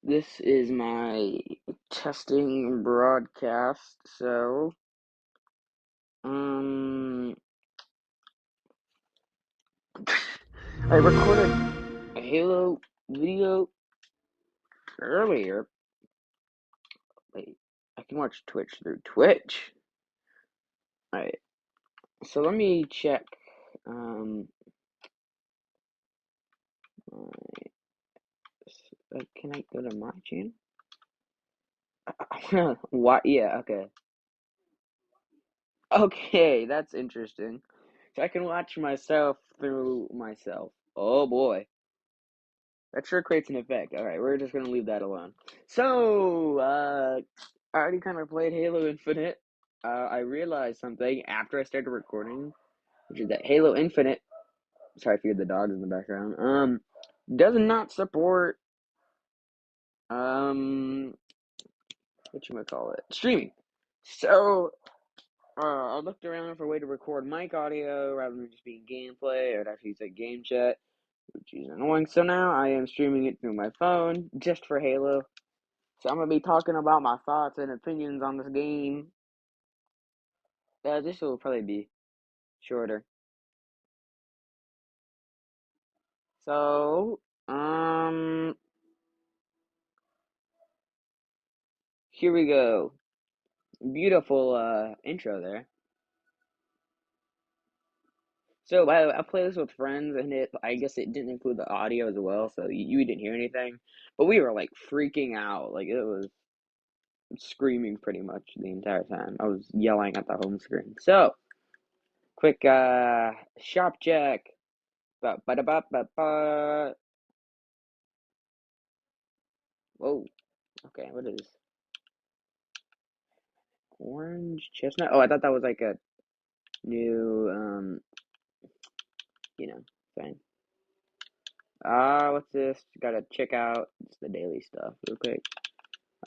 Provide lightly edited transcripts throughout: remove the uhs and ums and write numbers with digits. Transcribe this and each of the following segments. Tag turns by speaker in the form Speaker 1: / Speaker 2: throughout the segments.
Speaker 1: This is my testing broadcast, so um I recorded a Halo video earlier. Wait, I can watch Twitch through Twitch. Alright, so let me check. Um, can I go to my channel? What? Yeah, okay. Okay, that's interesting. So I can watch myself through myself. Oh boy. That sure creates an effect. Alright, we're just gonna leave that alone. So, I already kind of played Halo Infinite. I realized something after I started recording, which is that Halo Infinite, sorry if you hear the dogs in the background, does not support, um, whatchamacallit, streaming. So, I looked around for a way to record mic audio rather than just being gameplay. I'd actually say game chat, which is annoying. So now I am streaming it through my phone just for Halo. So I'm gonna be talking about my thoughts and opinions on this game. This will probably be shorter. So, here we go. Beautiful intro there. So I play this with friends, and I guess it didn't include the audio as well, so you didn't hear anything. But we were like freaking out, like it was screaming pretty much the entire time. I was yelling at the home screen. So, quick shop check. Ba ba da ba ba ba. Whoa. Okay, what is orange chestnut? Oh, I thought that was like a new thing. What's this? Gotta check out just the daily stuff real quick.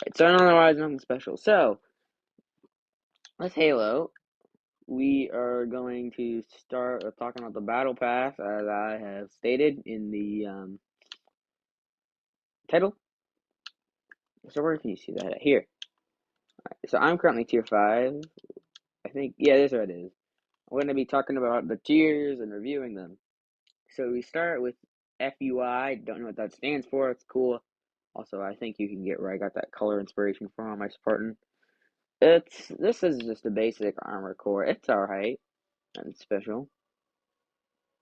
Speaker 1: Alright, so otherwise nothing special. So with Halo, we are going to start talking about the battle pass as I have stated in the title. So where can you see that at? Here. So I'm currently tier 5. I think, yeah, this is what it is. I'm going to be talking about the tiers and reviewing them. So we start with FUI. Don't know what that stands for. It's cool. Also, I think you can get where I got that color inspiration from my Spartan. This is just a basic armor core. It's alright. Nothing special.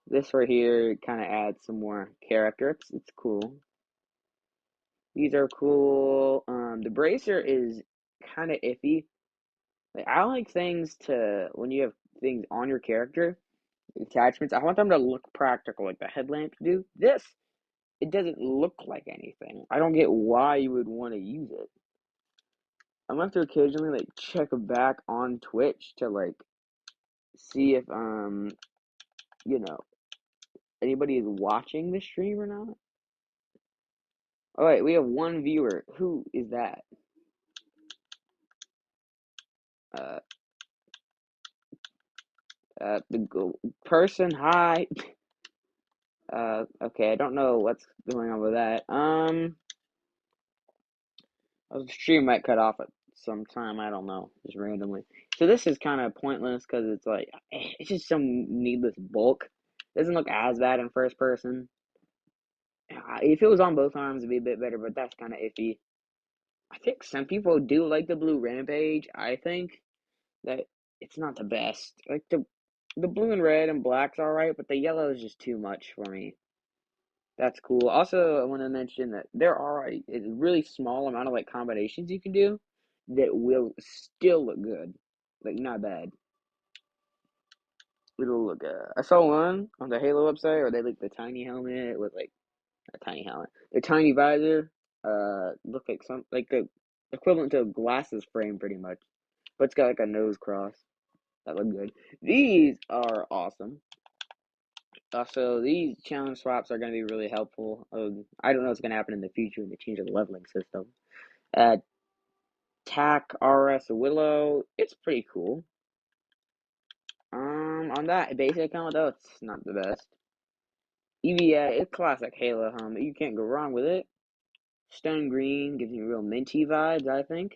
Speaker 1: This right here kind of adds some more character. It's cool. These are cool. The bracer is kind of iffy. Like I like things to when you have things on your character, attachments. I want them to look practical, like the headlamps do. This it doesn't look like anything. I don't get why you would want to use it. I'm gonna have to occasionally like check back on Twitch to like see if you know anybody is watching the stream or not. Oh wait, we have one viewer. Who is that? Uh, the person. Hi. Okay, I don't know what's going on with that. The stream might cut off at some time. I don't know, just randomly. So this is kind of pointless because it's like it's just some needless bulk. Doesn't look as bad in first person. If it was on both arms, it'd be a bit better, but that's kind of iffy. I think some people do like the blue rampage. I think that it's not the best. Like the blue and red and black's alright, but the yellow is just too much for me. That's cool. Also, I want to mention that there are a really small amount of like combinations you can do that will still look good. Like not bad. It'll look good. I saw one on the Halo website where they like the tiny helmet with like a tiny helmet, the tiny visor. Look like some like the equivalent to a glasses frame pretty much, but it's got like a nose cross. That look good. These are awesome. Also, these challenge swaps are going to be really helpful. I don't know what's going to happen in the future when they change the leveling system. Uh, TAC RS Willow, it's pretty cool. On that basic account though, it's not the best. EVA, it's classic Halo, you can't go wrong with it. Stone green gives me real minty vibes, I think.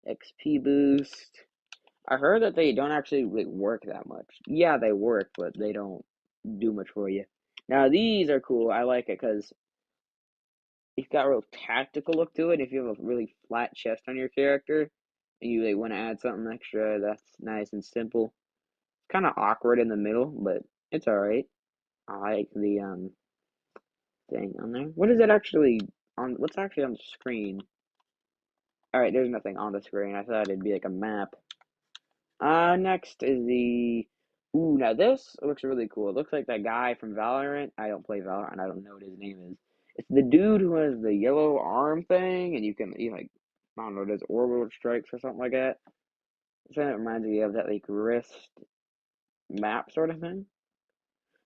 Speaker 1: XP boost. I heard that they don't actually like, work that much. Yeah, they work, but they don't do much for you. Now these are cool. I like it because it's got a real tactical look to it. If you have a really flat chest on your character and you like want to add something extra, that's nice and simple. It's kind of awkward in the middle, but it's all right. I like the thing on there. What is it actually on? What's actually on the screen? All right, there's nothing on the screen. I thought it'd be like a map. Next is the. Ooh, now this looks really cool. It looks like that guy from Valorant. I don't play Valorant. I don't know what his name is. It's the dude who has the yellow arm thing, and you like, I don't know, does orbital strikes or something like that. Something that reminds me of that like wrist map sort of thing.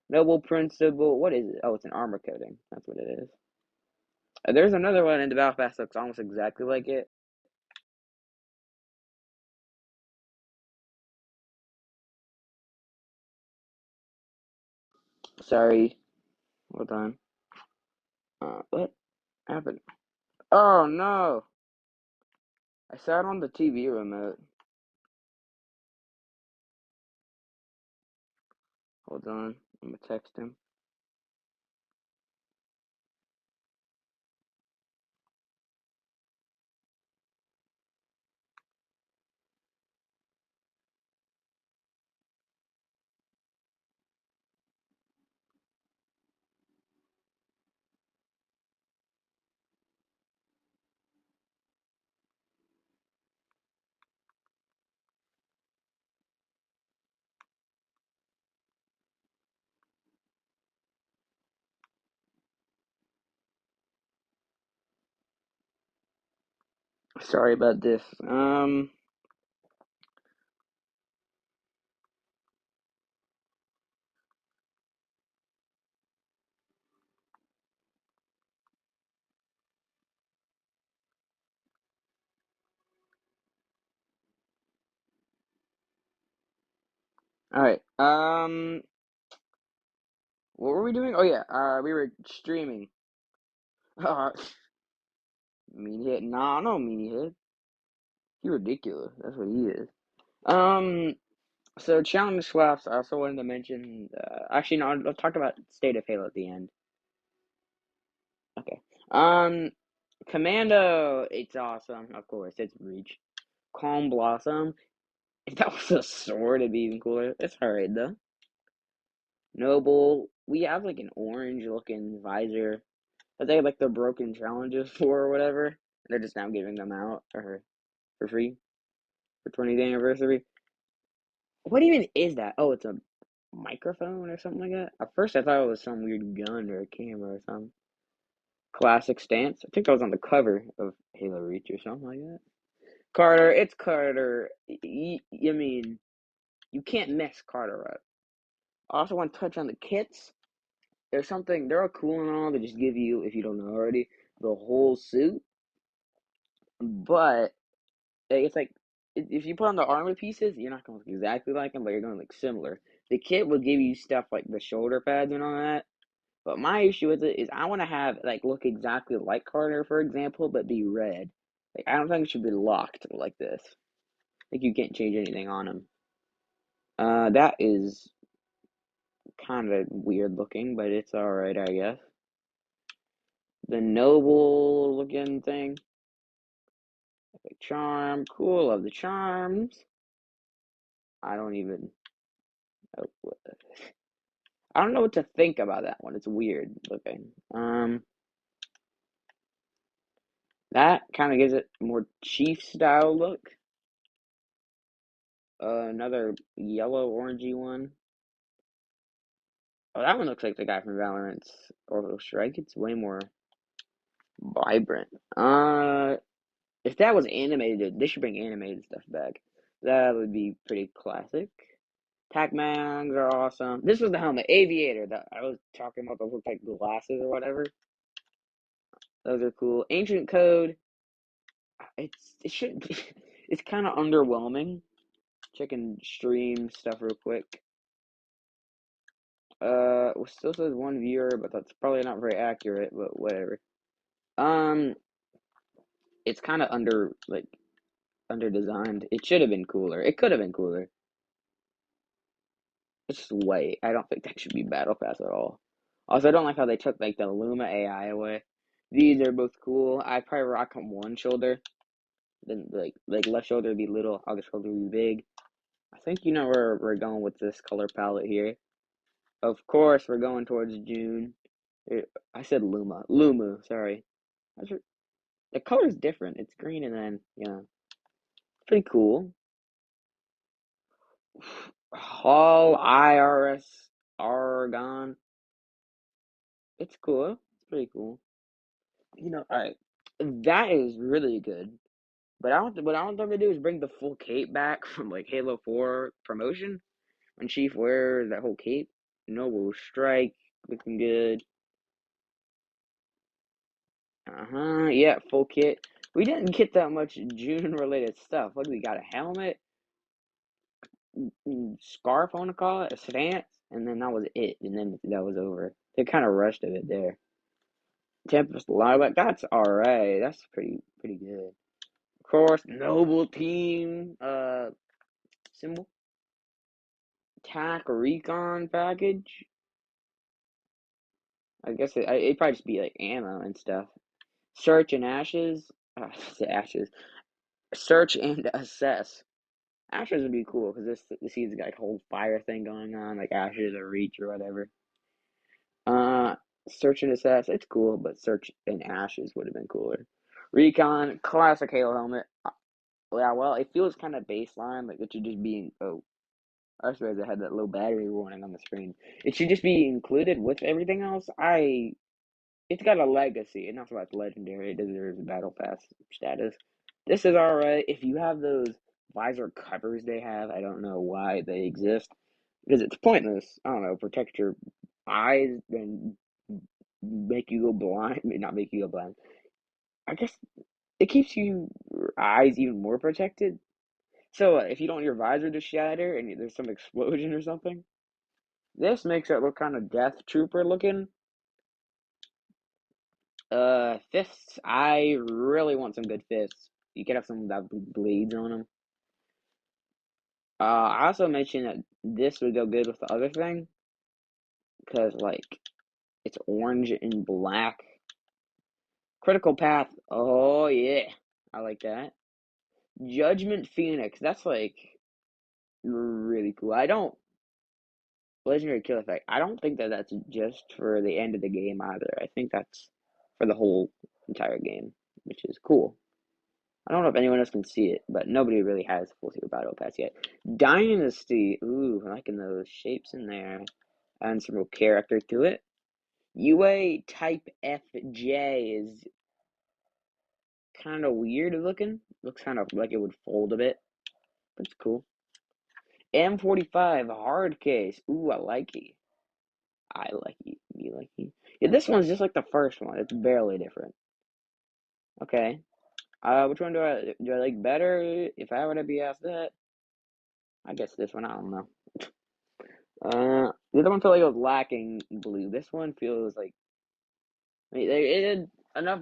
Speaker 1: Noble Principle. What is it? Oh, it's an armor coating. That's what it is. There's another one in the Battle Pass that looks almost exactly like it. Sorry. Hold on. What happened? Oh no! I sat on the TV remote. Hold on. I'm gonna text him. Sorry about this. Alright. What were we doing? Oh yeah, we were streaming. Uh, mean hit. Nah, no mean hit. He ridiculous. That's what he is. Um, so challenge swaps. I also wanted to mention. Actually, no. I'll talk about State of Halo at the end. Okay. Um, Commando. It's awesome. Of course, it's Reach. Calm Blossom. If that was a sword, it'd be even cooler. It's alright though. Noble. We have like an orange looking visor that they have like the broken challenges for or whatever. They're just now giving them out for free for 20th anniversary. What even is that? Oh, it's a microphone or something like that. At first, I thought it was some weird gun or a camera or something. Classic stance. I think that was on the cover of Halo Reach or something like that. Carter, it's Carter. I mean, you can't mess Carter up. I also want to touch on the kits. There's something, they're all cool and all. They just give you, if you don't know already, the whole suit. But it's like, if you put on the armor pieces, you're not going to look exactly like them, but you're going to look similar. The kit will give you stuff like the shoulder pads and all that. But my issue with it is I want to have, like, look exactly like Carter, for example, but be red. Like, I don't think it should be locked like this. Like, you can't change anything on him. That is kind of weird looking, but it's alright, I guess. The noble looking thing. Like charm. Cool. Love the charms. I don't even. Oh, I don't know what to think about that one. It's weird looking. That kind of gives it a more chief style look. Another yellow orangey one. Oh, that one looks like the guy from Valorant's Orbital Strike. It's way more vibrant. If that was animated, they should bring animated stuff back. That would be pretty classic. Pac-Mans are awesome. This was the helmet, Aviator, that I was talking about that looked like glasses or whatever. Those are cool. Ancient Code, it should be, it's kind of underwhelming. Checking stream stuff real quick. It still says one viewer, but that's probably not very accurate, but whatever. Um, it's kind of under designed. It should have been cooler. It could have been cooler. It's just white. I don't think that should be Battle Pass at all. Also, I don't like how they took like the Luma AI away. These are both cool. I probably rock on one shoulder, then like left shoulder would be little, other shoulder would be big. I think you know where we're going with this color palette here. Of course, we're going towards June. I said Luma, Lumu. Sorry, the color's different. It's green and then yeah, pretty cool. Hall IRS Argon. It's cool. It's pretty cool. Alright. That is really good. But I don't. What I don't think they do is bring the full cape back from like Halo 4 promotion when Chief wears that whole cape. Noble Strike looking good. Yeah, full kit. We didn't get that much June related stuff. Like we got a helmet, scarf, I want to call it, a stance, and then that was it. And then that was over. They kind of rushed a bit there. Tempest Lilac, that's alright. That's pretty good. Of course, Noble Team symbol. TAC Recon package. I guess it'd probably just be like ammo and stuff. Search and Ashes. Ashes. Search and Assess. Ashes would be cool because this seems like a whole fire thing going on, like Ashes or Reach or whatever. Uh, Search and Assess, it's cool, but Search and Ashes would have been cooler. Recon, classic Halo helmet. Yeah, well, it feels kind of baseline, like it should just be. Oh, I suppose I had that low battery warning on the screen. It should just be included with everything else. It's got a legacy, and that's why it's legendary. It deserves battle pass status. This is alright. If you have those visor covers they have, I don't know why they exist because it's pointless. I don't know, protect your eyes and make you go blind. Not make you go blind. I guess it keeps your eyes even more protected. So if you don't want your visor to shatter and there's some explosion or something, this makes it look kind of Death Trooper looking. Fists. I really want some good fists. You could have some that bleeds on them. I also mentioned that this would go good with the other thing because like it's orange and black. Critical Path. Oh yeah, I like that. Judgment Phoenix. That's like really cool. I don't Legendary Kill Effect. I don't think that that's just for the end of the game either. I think that's for the whole entire game, which is cool. I don't know if anyone else can see it, but nobody really has full Super Battle Pass yet. Dynasty. Ooh, I'm liking those shapes in there. And some real character to it. UA Type FJ is kind of weird looking. Looks kind of like it would fold a bit. But it's cool. M45 hard case. Ooh, I like it. I like it. You like it. Yeah, this one's just like the first one. It's barely different. Okay. Which one do I like better? If I were to be asked that, I guess this one. I don't know. The other one felt like it was lacking blue. This one feels like it had enough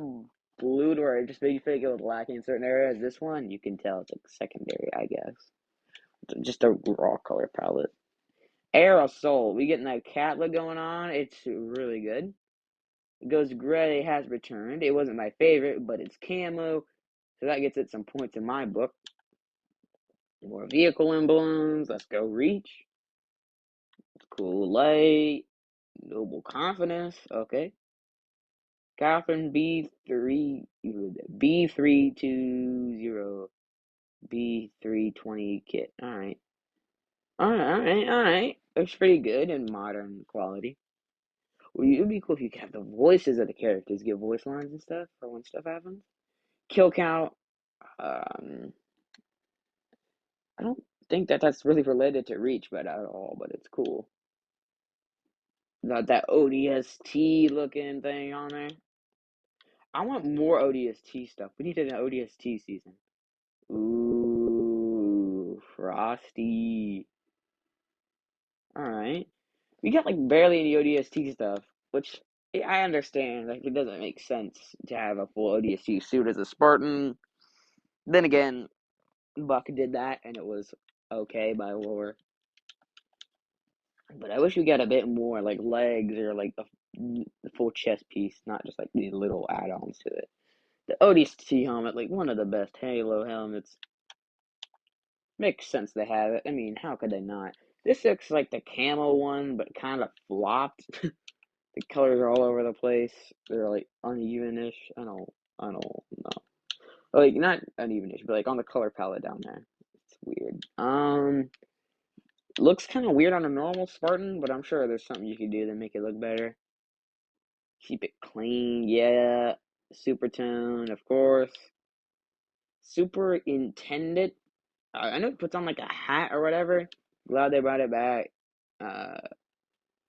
Speaker 1: blue to where it just made you feel like it was lacking in certain areas. This one, you can tell it's like secondary, I guess. Just a raw color palette. Aerosol, we getting that cat look going on. It's really good. Ghost Gray has returned. It wasn't my favorite, but it's camo, so that gets it some points in my book. More vehicle emblems. Let's go Reach. Cool Light. Noble Confidence. Okay. Catherine B320 B320 kit. Alright. Alright. Looks pretty good in modern quality. Well, it'd be cool if you could have the voices of the characters give voice lines and stuff for when stuff happens. Kill count. Um, I don't think that that's really related to Reach, but at all. But it's cool. Got that ODST looking thing on there. I want more ODST stuff. We need an ODST season. Ooh, Frosty. Alright. We got like barely any ODST stuff, which I understand. Like, it doesn't make sense to have a full ODST suit as a Spartan. Then again, Buck did that, and it was okay by lore. But I wish we got a bit more, like legs or like the full chest piece, not just like these little add-ons to it. The ODST helmet, like one of the best Halo helmets. Makes sense they have it. I mean, how could they not? This looks like the camo one, but kind of flopped. The colors are all over the place. They're like unevenish. I don't know. Like not unevenish, but like on the color palette down there. It's weird. Looks kind of weird on a normal Spartan, but I'm sure there's something you could do to make it look better. Keep it clean, yeah. Super tone, of course. Superintendent. I know it puts on like a hat or whatever. Glad they brought it back. Uh,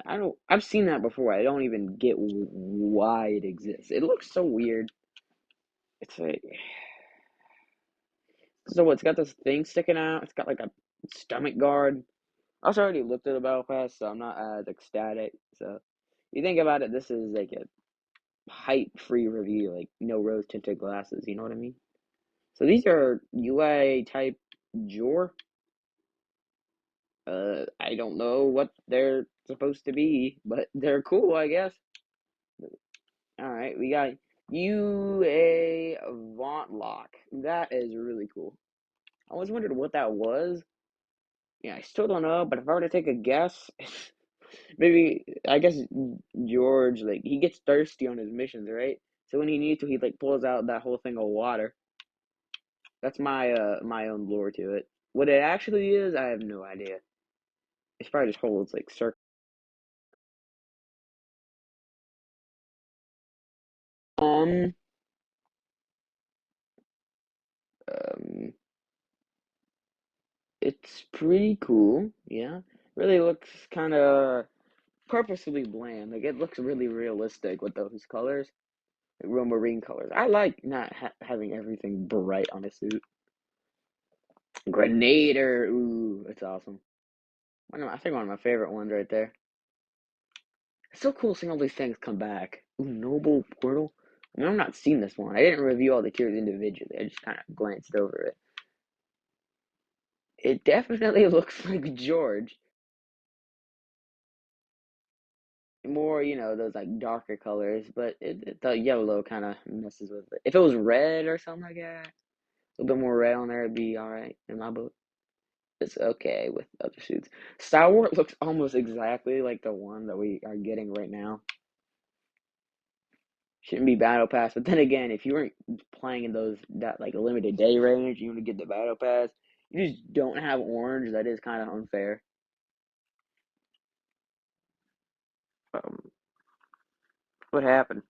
Speaker 1: I don't. I've seen that before. I don't even get why it exists. It looks so weird. It's like so. It's got this thing sticking out. It's got like a stomach guard. I also already looked at the battle pass, so I'm not as ecstatic. So you think about it, this is like a hype-free review, like no rose-tinted glasses. You know what I mean? So these are UA type Jor. I don't know what they're supposed to be, but they're cool, I guess. All right, we got UA Vauntlock. That is really cool. I always wondered what that was. Yeah, I still don't know, but if I were to take a guess, maybe I guess George like he gets thirsty on his missions, right? So when he needs to, he like pulls out that whole thing of water. That's my own lore to it. What it actually is, I have no idea. It's probably just holds like circle. Um, um, it's pretty cool. Yeah, really looks kind of purposefully bland. Like it looks really realistic with those colors, like real marine colors. I like not having everything bright on a suit. Grenader, ooh, it's awesome. I think one of my favorite ones right there. It's so cool seeing all these things come back. Ooh, Noble Portal. I mean, I'm not seeing this one. I didn't review all the tiers individually. I just kind of glanced over it. It definitely looks like George. More, those like darker colors, but the yellow kind of messes with it. If it was red or something like that, a little bit more red on there, it'd be alright in my book. It's okay with other suits. Star Wars looks almost exactly like the one that we are getting right now. Shouldn't be battle pass, but then again, if you weren't playing in that like limited day range, you want to get the battle pass. You just don't have orange. That is kind of unfair. Um, what happened?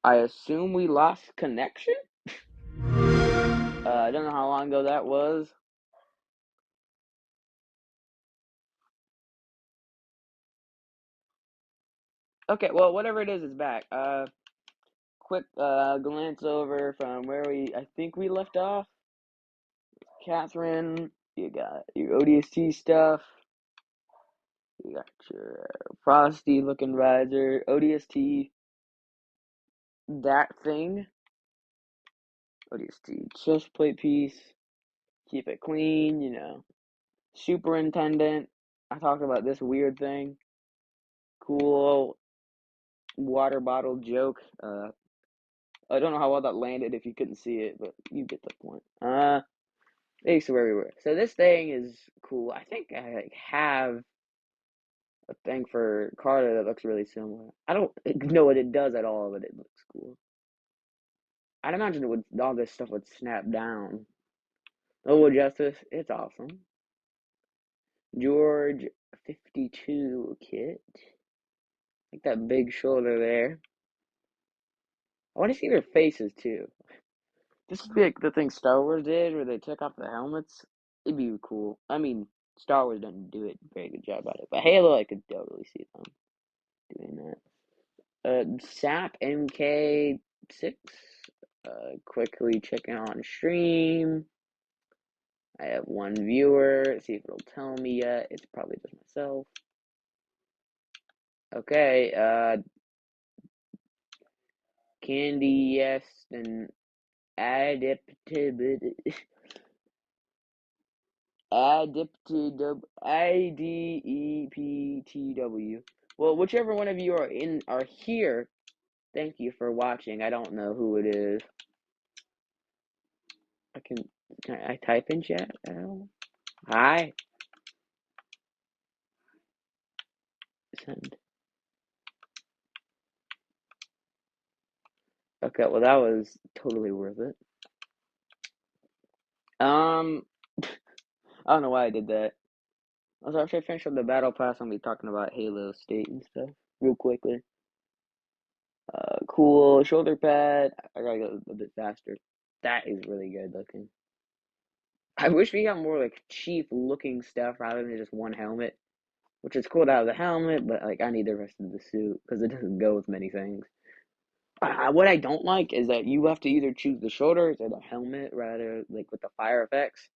Speaker 1: I assume we lost connection. I don't know how long ago that was. Okay, well, whatever it is, it's back. Quick glance over from where I think we left off. Catherine, you got your ODST stuff. You got your frosty looking riser, ODST, that thing, ODST chest plate piece. Keep it clean, Superintendent. I talked about this weird thing. Cool water bottle joke. I don't know how well that landed if you couldn't see it, but you get the point. Thanks to where we were. So this thing is cool. I think I have a thing for Carter that looks really similar. I don't know what it does at all, but it looks cool. I'd imagine all this stuff would snap down. Noble Justice, it's awesome. George 52 kit. Like that big shoulder there. I want to see their faces too. This would be like the thing Star Wars did where they took off the helmets. It'd be cool. I mean, Star Wars doesn't do it a very good job at it, but Halo, I could totally see them doing that. Sap MK6. Quickly checking on stream. I have one viewer. See if it'll tell me yet. It's probably just myself. Okay, Candy, yes, and adaptability. IDEPTW. Well, whichever one of you are here, thank you for watching. I don't know who it is. Can I type in chat? Hi. Send. Okay, well that was totally worth it. I don't know why I did that. Also, after I finish up the battle pass, I'm gonna be talking about Halo State and stuff real quickly. Cool shoulder pad. I gotta go a bit faster. That is really good looking. I wish we got more like cheap looking stuff rather than just one helmet, which is cool to have the helmet, but like I need the rest of the suit because it doesn't go with many things. What I don't like is that you have to either choose the shoulders or the helmet rather like with the fire effects,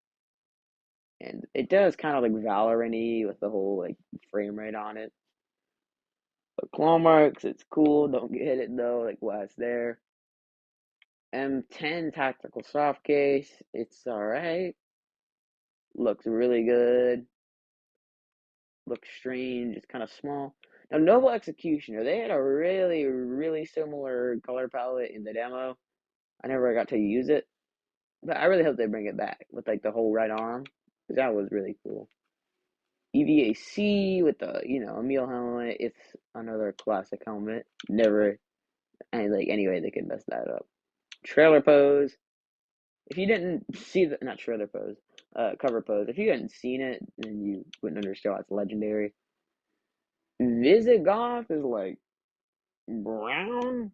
Speaker 1: and it does kind of like Valorant-y with the whole like frame rate on it. But claw marks, it's cool. Don't get it though, like why it's there. M10 tactical soft case, it's alright. Looks really good. Looks strange. It's kind of small. Now, Noble Executioner, they had a really, really similar color palette in the demo. I never got to use it, but I really hope they bring it back with like the whole right arm, because that was really cool. EVAC with the Emil helmet. It's another classic helmet. Never, and like anyway, they could mess that up. Trailer pose. If you didn't see the not trailer pose, cover pose. If you hadn't seen it, then you wouldn't understand why it's legendary. Visigoth is like brown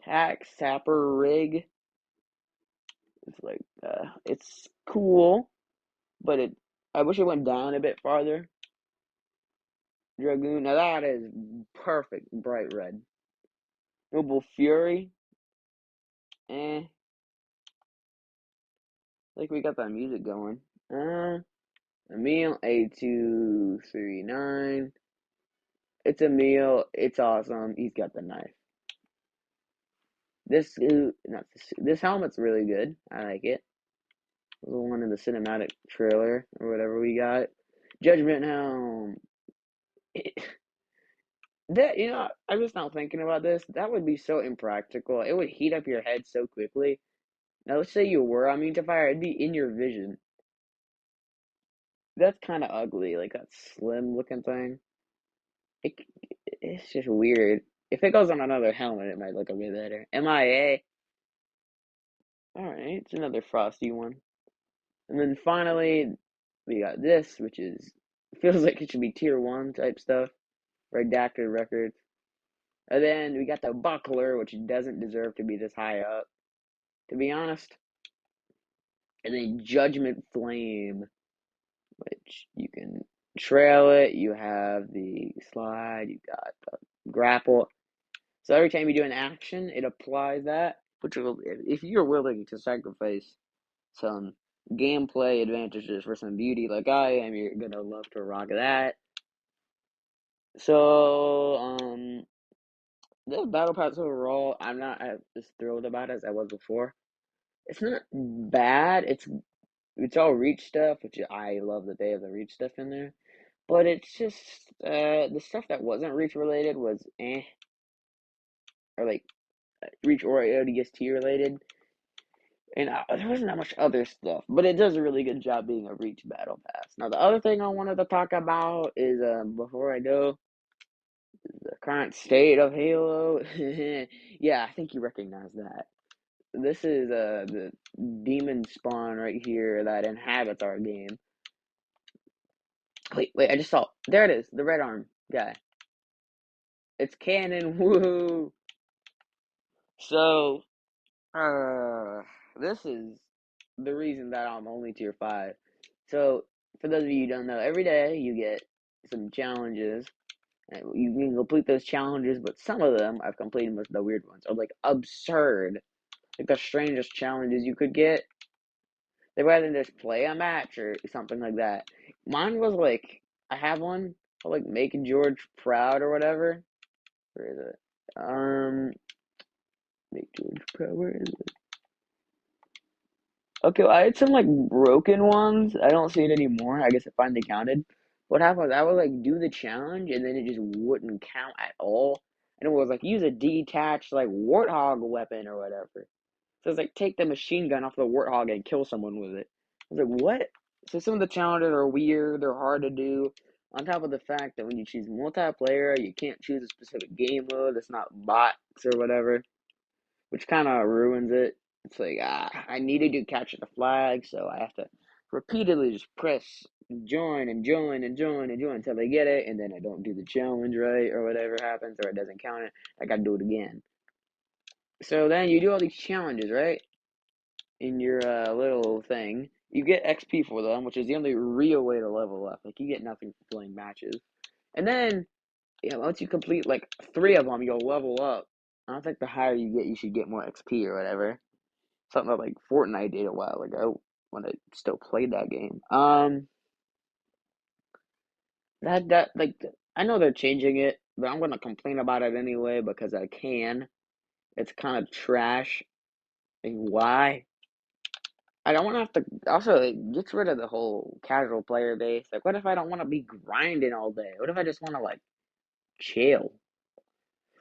Speaker 1: tack sapper rig. It's like it's cool, but I wish it went down a bit farther. Dragoon, now that is perfect bright red. Noble Fury, eh. Like we got that music going. Emil A239. It's Emil. It's awesome. He's got the knife. This helmet's really good. I like it. The one in the cinematic trailer or whatever we got. Judgment Helm. That I'm just not thinking about this. That would be so impractical. It would heat up your head so quickly. Now let's say you were immune to fire, it'd be in your vision. That's kind of ugly, like that slim looking thing. It, it's just weird. If it goes on another helmet, it might look a bit better. MIA. Alright, it's another frosty one. And then finally, we got this, which feels like it should be tier 1 type stuff. Redacted records. And then we got the buckler, which doesn't deserve to be this high up, to be honest. And then Judgment Flame, which you can trail it. You have the slide. You got the grapple. So every time you do an action, it applies that. Which will, if you're willing to sacrifice some gameplay advantages for some beauty like I am, you're gonna love to rock that. So, the battle pass overall, I'm not as thrilled about it as I was before. It's not bad. It's all reach stuff, which I love that they have the reach stuff in there. But it's just the stuff that wasn't reach related was or like reach or ODST related. And there wasn't that much other stuff, but it does a really good job being a reach battle pass. Now, the other thing I wanted to talk about is before I go, the current state of Halo. Yeah, I think you recognize that. This is the demon spawn right here that inhabits our game. Wait, I just saw. There it is, the red arm guy. It's canon. Woohoo! So, this is the reason that I'm only tier 5. So, for those of you who don't know, every day you get some challenges, You can complete those challenges, but some of them I've completed with the weird ones are like absurd, like the strangest challenges you could get. They'd rather just play a match or something like that. Mine was like I have one called like making George proud or whatever. Where is it? Make George proud. Where is it? Okay, well, I had some like broken ones. I don't see it anymore. I guess it finally counted. What happened was I would like do the challenge and then it just wouldn't count at all. And it was like use a detached like warthog weapon or whatever. So it's like take the machine gun off the warthog and kill someone with it. I was like, what? So some of the challenges are weird, they're hard to do. On top of the fact that when you choose multiplayer, you can't choose a specific game mode that's not bots or whatever, which kind of ruins it. It's like, I needed to capture the flag, so I have to repeatedly just press join and join and join and join until they get it, and then I don't do the challenge right, or whatever happens, or it doesn't count it. I gotta do it again. So then you do all these challenges, right? In your little thing. You get XP for them, which is the only real way to level up. Like, you get nothing for playing matches. And then, once you complete like 3 of them, you'll level up. I don't think the higher you get, you should get more XP or whatever. Something that like Fortnite did a while ago when I still played that game. That like I know they're changing it, but I'm gonna complain about it anyway because I can. It's kind of trash. Like, why? I don't want to have to. Also, it gets rid of the whole casual player base. Like, what if I don't want to be grinding all day? What if I just want to like chill?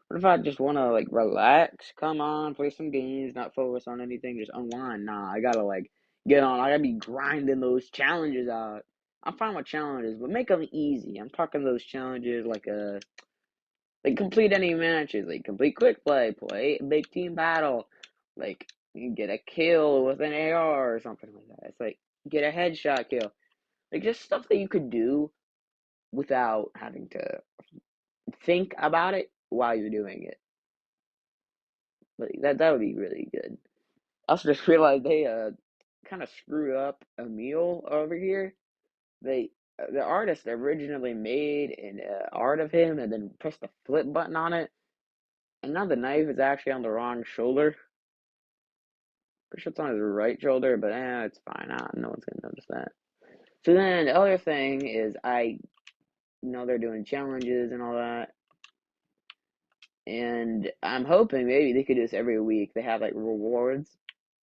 Speaker 1: What if I just want to like relax? Come on, play some games, not focus on anything, just unwind. Nah, I gotta like get on. I gotta be grinding those challenges out. I'm fine with challenges, but make them easy. I'm talking those challenges like complete any matches, like complete quick play a big team battle, like you get a kill with an AR or something like that. It's like get a headshot kill, like just stuff that you could do without having to think about it while you're doing it. Like that would be really good. I also just realized they kind of screwed up Emil over here. They the artist originally made an art of him and then pressed the flip button on it, and now the knife is actually on the wrong shoulder. Pretty sure it's on his right shoulder, but it's fine. No one's gonna notice that. So then the other thing is I know they're doing challenges and all that, and I'm hoping maybe they could do this every week. They have like rewards,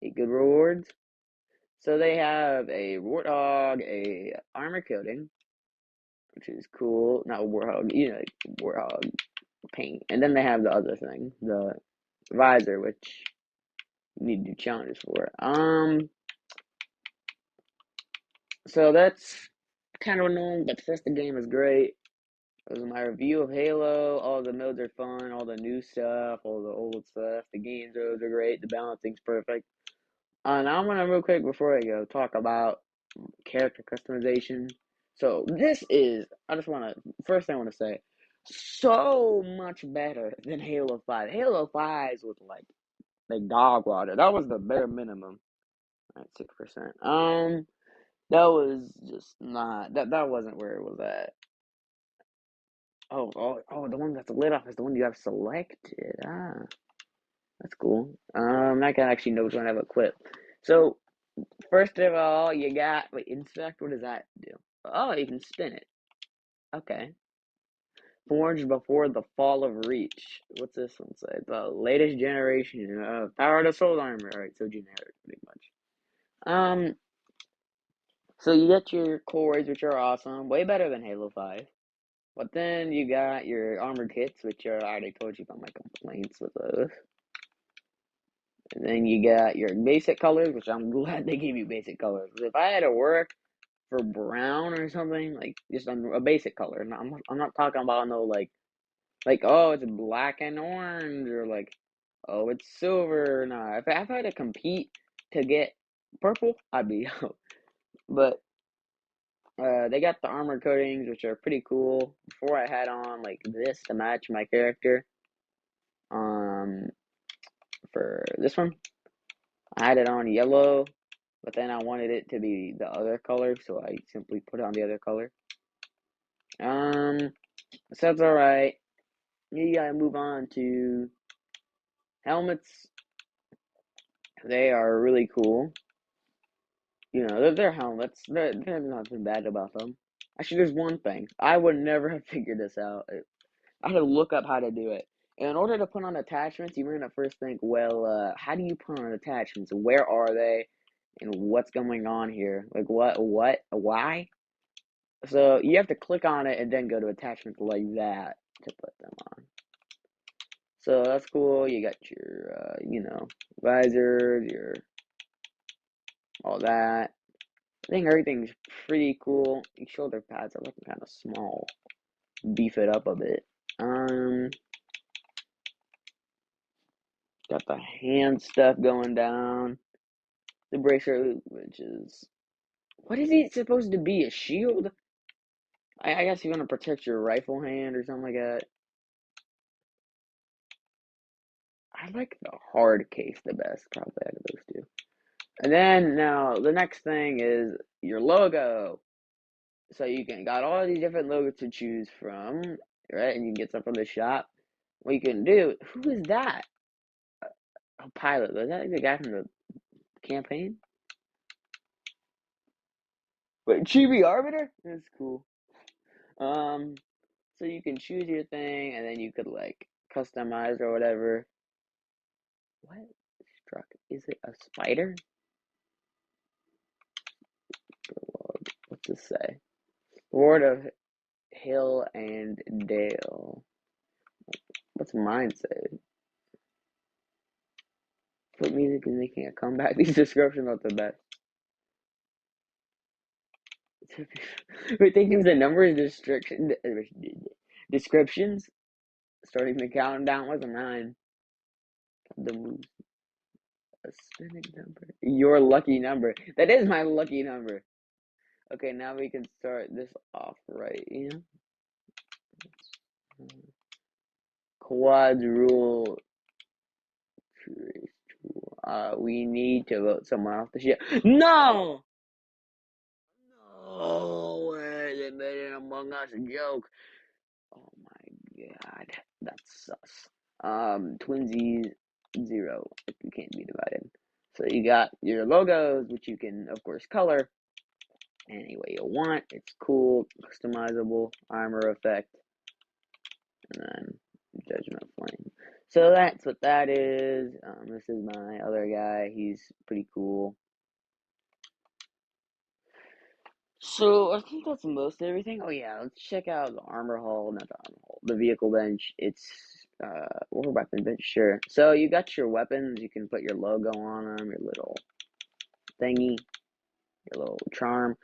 Speaker 1: like good rewards. So they have a warthog, a armor coating, which is cool. Not warthog, like warthog paint, and then they have the other thing, the visor, which you need to do challenges for. So that's kind of annoying, but first the game is great. It was my review of Halo. All the modes are fun, all the new stuff, all the old stuff. The game modes are great. The balancing's perfect. Now I'm gonna real quick before I go talk about character customization. So this is I just wanna first thing I wanna say so much better than Halo 5. Halo 5 was like dog water. That was the bare minimum. At 6%. That was just not that wasn't where it was at. Oh, the one that's lit off is the one you have selected. That's cool. I can actually know which one I have equipped. So, first of all, you got, wait, inspect, what does that do? Oh, you can spin it. Okay. Forged before the fall of Reach. What's this one say? The latest generation of powered assault armor. Alright, so generic, pretty much. So you get your cores, which are awesome. Way better than Halo 5. But then you got your armor kits, which are, I already told you about my complaints with those. And then you got your basic colors, which I'm glad they gave you basic colors. If I had to work for brown or something, like just a basic color, I'm not talking about no like oh it's black and orange or like oh it's silver. Nah, if I had to compete to get purple, I'd be out. But they got the armor coatings, which are pretty cool. Before I had on like this to match my character. Um, for this one, I had it on yellow, but then I wanted it to be the other color, so I simply put it on the other color. Um, So that's alright. You gotta move on to helmets. They are really cool. You know, they're helmets. There's nothing bad about them. Actually, there's one thing. I would never have figured this out. I had to look up how to do it. And in order to put on attachments, you're gonna first think, well, how do you put on attachments? Where are they? And what's going on here? Like, why? So you have to click on it and then go to attachments like that to put them on. So that's cool. You got your, visors, your all that. I think everything's pretty cool. Your shoulder pads are looking kind of small. Beef it up a bit. Got the hand stuff going down. The bracer, which is what is it supposed to be? A shield? I guess you're gonna protect your rifle hand or something like that. I like the hard case the best, probably out of those two. And then now the next thing is your logo. So you can got all these different logos to choose from, right? And you can get some from the shop. What you can do? Who is that? A pilot? Was that the guy from the campaign? Wait, Chibi Arbiter? That's cool. So you can choose your thing, and then you could like customize or whatever. What struck? Is it a spider? What's this say? Lord of Hill and Dale. What's mine say? Foot music is making a comeback. These descriptions are the best. Wait, they give the numbers descriptions. Starting the countdown was a 9. The moves. A spinning number. Your lucky number. That is my lucky number. Okay, now we can start this off right, Quads rule. We need to vote someone off the ship. No! No way, they made an Among Us joke. Oh my god, that's sus. Twinsies 0 if you can't be divided. So you got your logos, which you can of course color any way you want. It's cool, customizable, armor effect, and then Judgment Flame. So that's what that is. This is my other guy. He's pretty cool. So I think that's most of everything. Oh yeah, let's check out the armor hull, not the armor hull, the vehicle bench. It's or weapon bench, sure. So you got your weapons. You can put your logo on them, your little thingy, your little charm.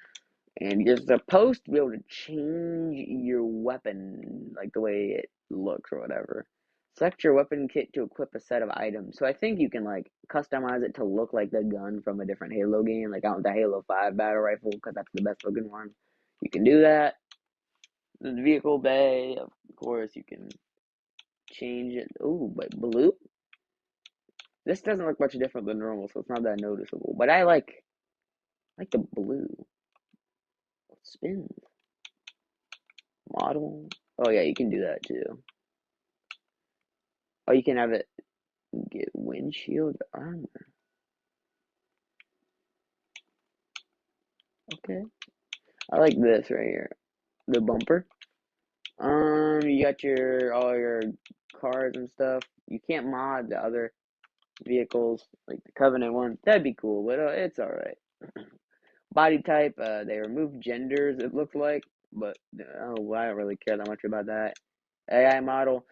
Speaker 1: And you're supposed to be able to change your weapon, like the way it looks or whatever. Select your weapon kit to equip a set of items. So I think you can like customize it to look like the gun from a different Halo game, like out the Halo 5 battle rifle, because that's the best looking one. You can do that. The vehicle bay, of course, you can change it. Ooh, but blue? This doesn't look much different than normal, so it's not that noticeable. But I like the blue. It spins. Model. Oh yeah, you can do that too. Oh, you can have it get windshield armor. Okay. I like this right here. The bumper. You got your all your cars and stuff. You can't mod the other vehicles like the Covenant one. That'd be cool, but it's alright. Body type, they removed genders, it looks like, but oh, I don't really care that much about that. AI model.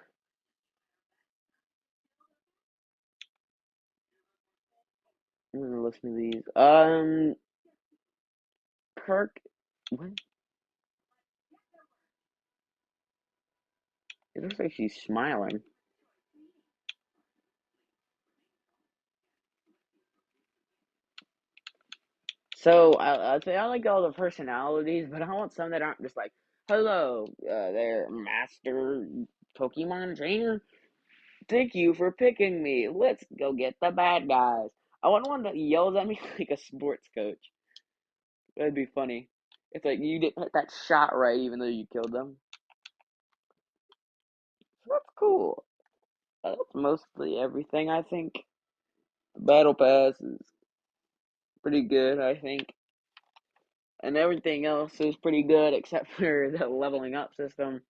Speaker 1: I'm gonna listen to these. Kirk. What? It looks like she's smiling. So I'd say I like all the personalities, but I want some that aren't just like, "Hello, there, Master Pokemon Trainer. Thank you for picking me. Let's go get the bad guys." I want one that yells at me like a sports coach. That'd be funny. It's like you didn't hit that shot right, even though you killed them. Cool. That's mostly everything, I think. The Battle Pass is pretty good, I think. And everything else is pretty good except for the leveling up system.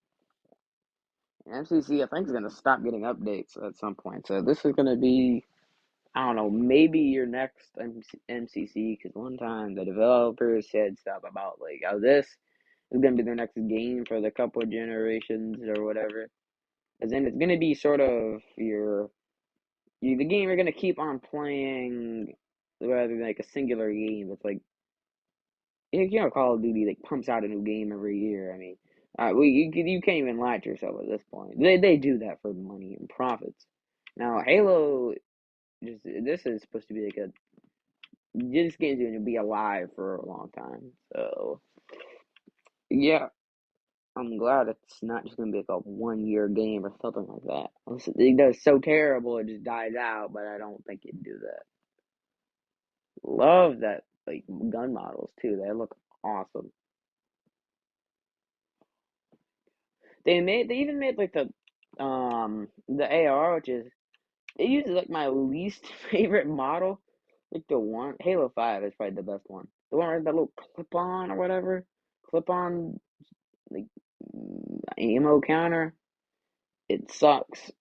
Speaker 1: MCC, I think, is going to stop getting updates at some point. So this is going to be, I don't know, maybe your next MCC. Because one time the developers said stuff about, like, how this is going to be their next game for the couple of generations or whatever. And then it's going to be sort of the game you're going to keep on playing rather than like a singular game. It's like, you know, Call of Duty like pumps out a new game every year. I mean, you can't even lie to yourself at this point. They do that for money and profits. Now Halo, this is supposed to be like a this game's going to be alive for a long time. So yeah, I'm glad it's not just going to be like a 1 year game or something like that. It does so terrible it just dies out, but I don't think it'd do that. Love that like gun models too. They look awesome. They even made like the AR, which is it uses like my least favorite model. Like the one Halo 5 is probably the best one. The one with that little clip on or whatever. Clip on like ammo counter. It sucks.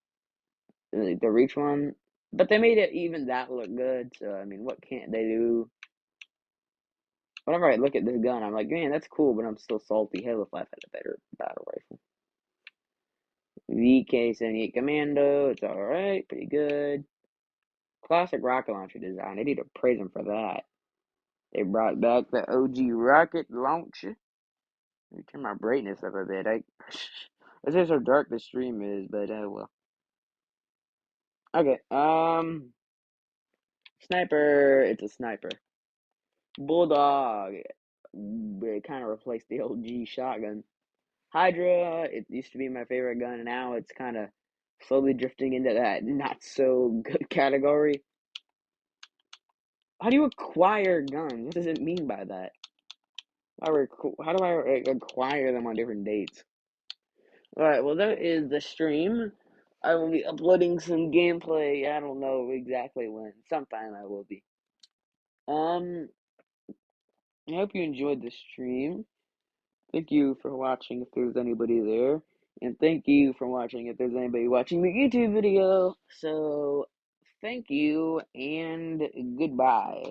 Speaker 1: Like the reach one. But they made it even that look good, so I mean what can't they do? Whenever I look at this gun, I'm like, man, that's cool, but I'm still salty. Halo 5 had a better battle rifle. VK78 Commando, it's alright, pretty good. Classic rocket launcher design. They need to praise them for that. They brought back the OG rocket launcher. Let me turn my brightness up a bit. This is how dark the stream is, but well. Okay, sniper. It's a sniper. Bulldog. It kind of replaced the OG shotgun. Hydra. It used to be my favorite gun, and now it's kind of slowly drifting into that not so good category. How do you acquire guns? What does it mean by that? How do I acquire them on different dates? Alright, well, that is the stream. I will be uploading some gameplay. I don't know exactly when. Sometime I will be. Um, I hope you enjoyed the stream. Thank you for watching if there's anybody there. And thank you for watching if there's anybody watching the YouTube video. So, thank you and goodbye.